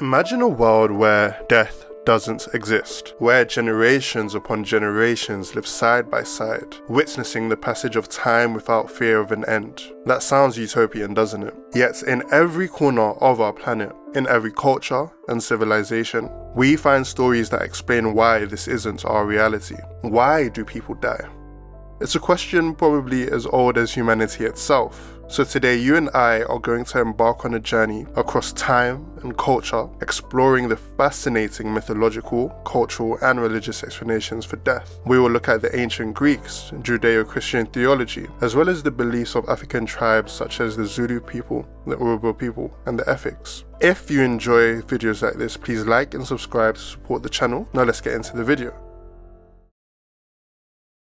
Imagine a world where death doesn't exist, where generations upon generations live side by side, witnessing the passage of time without fear of an end. That sounds utopian, doesn't it? Yet in every corner of our planet, in every culture and civilization, we find stories that explain why this isn't our reality. Why do people die? It's a question probably as old as humanity itself. So today you and I are going to embark on a journey across time and culture, exploring the fascinating mythological, cultural and religious explanations for death. We will look at the ancient Greeks, Judeo-Christian theology, as well as the beliefs of African tribes such as the Zulu people, the Urhobo people and the Efiks. If you enjoy videos like this, please like and subscribe to support the channel. Now let's get into the video.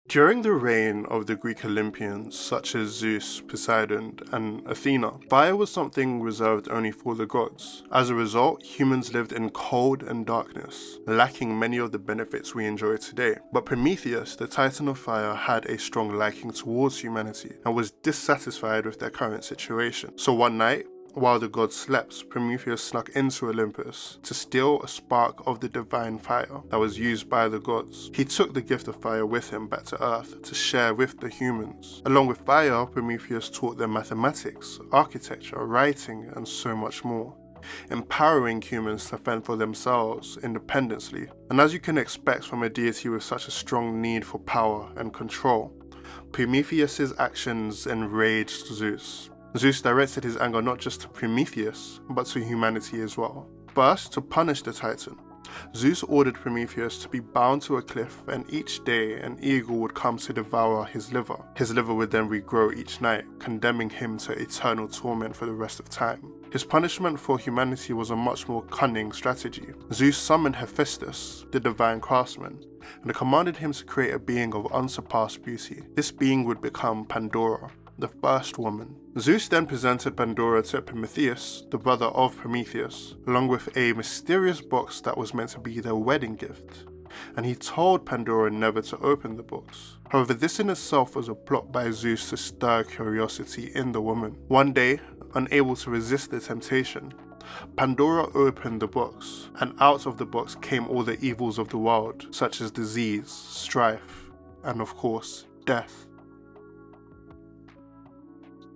During the reign of the Greek Olympians such as Zeus, Poseidon and Athena, fire was something reserved only for the gods. As a result, humans lived in cold and darkness, lacking many of the benefits we enjoy today. But Prometheus, the titan of fire, had a strong liking towards humanity and was dissatisfied with their current situation. So one night, while the gods slept, Prometheus snuck into Olympus to steal a spark of the divine fire that was used by the gods. He took the gift of fire with him back to Earth to share with the humans. Along with fire, Prometheus taught them mathematics, architecture, writing, and so much more, empowering humans to fend for themselves independently. And as you can expect from a deity with such a strong need for power and control, Prometheus's actions enraged Zeus. Zeus directed his anger not just to Prometheus, but to humanity as well. First, to punish the Titan, Zeus ordered Prometheus to be bound to a cliff, and each day an eagle would come to devour his liver. His liver would then regrow each night, condemning him to eternal torment for the rest of time. His punishment for humanity was a much more cunning strategy. Zeus summoned Hephaestus, the divine craftsman, and commanded him to create a being of unsurpassed beauty. This being would become Pandora, the first woman. Zeus then presented Pandora to Prometheus, the brother of Prometheus, along with a mysterious box that was meant to be their wedding gift, and he told Pandora never to open the box. However, this in itself was a plot by Zeus to stir curiosity in the woman. One day, unable to resist the temptation, Pandora opened the box, and out of the box came all the evils of the world, such as disease, strife, and of course, death.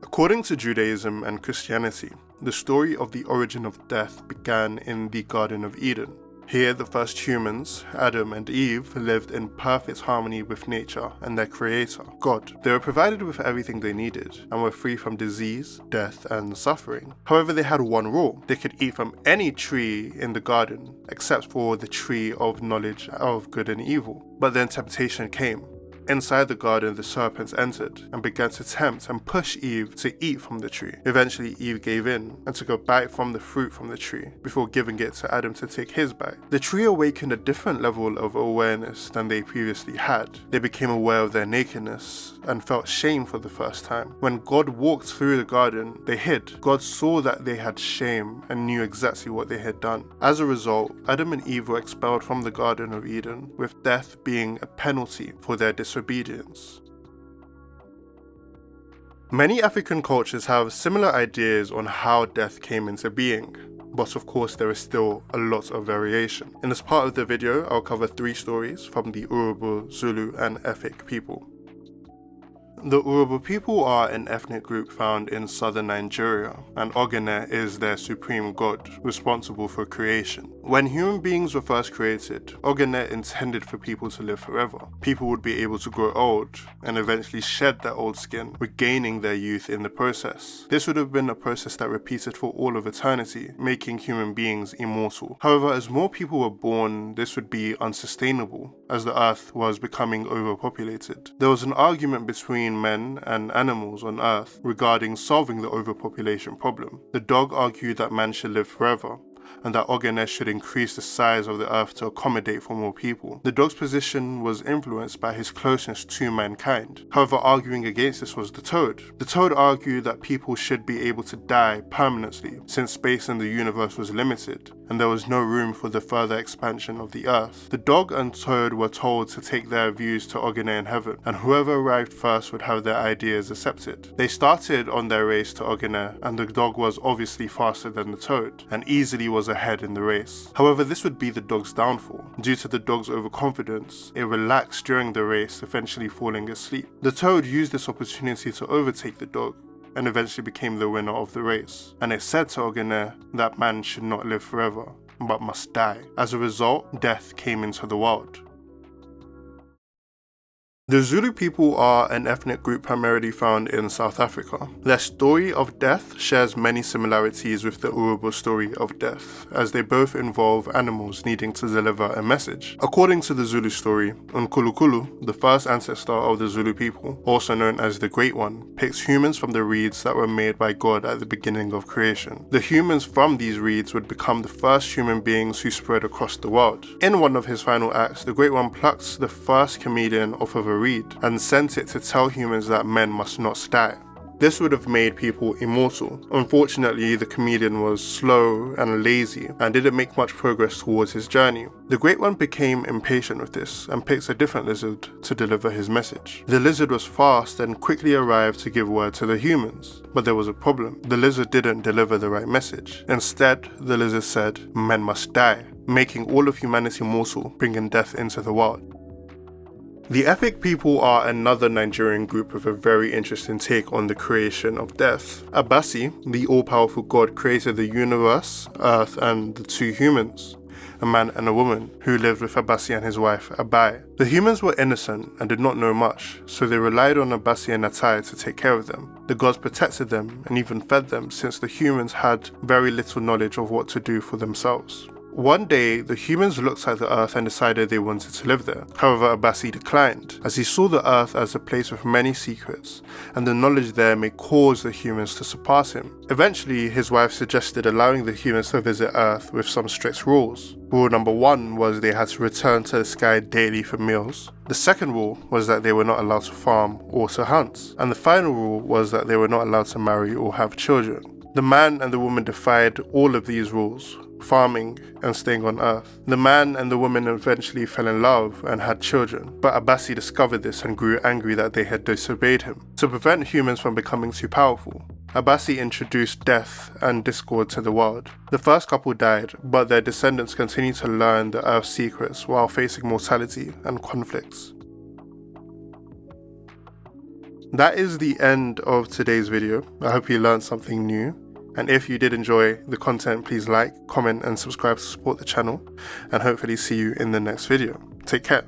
According to Judaism and Christianity, the story of the origin of death began in the Garden of Eden. Here, the first humans, Adam and Eve, lived in perfect harmony with nature and their creator, God. They were provided with everything they needed and were free from disease, death, and suffering. However, they had one rule: they could eat from any tree in the garden, except for the tree of knowledge of good and evil. But then temptation came. Inside the garden, the serpent entered and began to tempt and push Eve to eat from the tree. Eventually, Eve gave in and took a bite from the fruit from the tree before giving it to Adam to take his bite. The tree awakened a different level of awareness than they previously had. They became aware of their nakedness and felt shame for the first time. When God walked through the garden, they hid. God saw that they had shame and knew exactly what they had done. As a result, Adam and Eve were expelled from the Garden of Eden, with death being a penalty for their disobedience. Many African cultures have similar ideas on how death came into being, but of course there is still a lot of variation. In this part of the video, I'll cover 3 stories from the Urhobo, Zulu and Efik people. The Urhobo people are an ethnic group found in southern Nigeria, and Ogene is their supreme god, responsible for creation. When human beings were first created, Ogene intended for people to live forever. People would be able to grow old, and eventually shed their old skin, regaining their youth in the process. This would have been a process that repeated for all of eternity, making human beings immortal. However, as more people were born, this would be unsustainable, as the earth was becoming overpopulated. There was an argument between men and animals on Earth regarding solving the overpopulation problem. The dog argued that man should live forever, and that Ogene should increase the size of the earth to accommodate for more people. The dog's position was influenced by his closeness to mankind. However, arguing against this was the toad. The toad argued that people should be able to die permanently, since space in the universe was limited, and there was no room for the further expansion of the earth. The dog and toad were told to take their views to Ogene in heaven, and whoever arrived first would have their ideas accepted. They started on their race to Ogene, and the dog was obviously faster than the toad, and easily was ahead in the race. However, this would be the dog's downfall. Due to the dog's overconfidence, it relaxed during the race, eventually falling asleep. The toad used this opportunity to overtake the dog, and eventually became the winner of the race. And it said to Ogene that man should not live forever, but must die. As a result, death came into the world. The Zulu people are an ethnic group primarily found in South Africa. Their story of death shares many similarities with the Urhobo story of death, as they both involve animals needing to deliver a message. According to the Zulu story, Unkulunkulu, the first ancestor of the Zulu people, also known as the Great One, picks humans from the reeds that were made by God at the beginning of creation. The humans from these reeds would become the first human beings who spread across the world. In one of his final acts, the Great One plucks the first chameleon off of a reed and sent it to tell humans that men must not die. This would have made people immortal. Unfortunately, the chameleon was slow and lazy and didn't make much progress towards his journey. The Great One became impatient with this and picked a different lizard to deliver his message. The lizard was fast and quickly arrived to give word to the humans, but there was a problem. The lizard didn't deliver the right message. Instead, the lizard said, "Men must die," making all of humanity mortal, bringing death into the world. The Efik people are another Nigerian group with a very interesting take on the creation of death. Abasi, the all-powerful god, created the universe, earth, and the two humans, a man and a woman, who lived with Abasi and his wife, Abai. The humans were innocent and did not know much, so they relied on Abasi and Atai to take care of them. The gods protected them and even fed them, since the humans had very little knowledge of what to do for themselves. One day, the humans looked at the earth and decided they wanted to live there. However, Abasi declined, as he saw the earth as a place with many secrets, and the knowledge there may cause the humans to surpass him. Eventually, his wife suggested allowing the humans to visit earth with some strict rules. Rule number 1 was they had to return to the sky daily for meals. The second rule was that they were not allowed to farm or to hunt. And the final rule was that they were not allowed to marry or have children. The man and the woman defied all of these rules, farming and staying on earth. The man and the woman eventually fell in love and had children, but Abasi discovered this and grew angry that they had disobeyed him. To prevent humans from becoming too powerful, Abasi introduced death and discord to the world. The first couple died, but their descendants continued to learn the earth's secrets while facing mortality and conflicts. That is the end of today's video. I hope you learned something new. And if you did enjoy the content, please like, comment and subscribe to support the channel, and hopefully see you in the next video. Take care.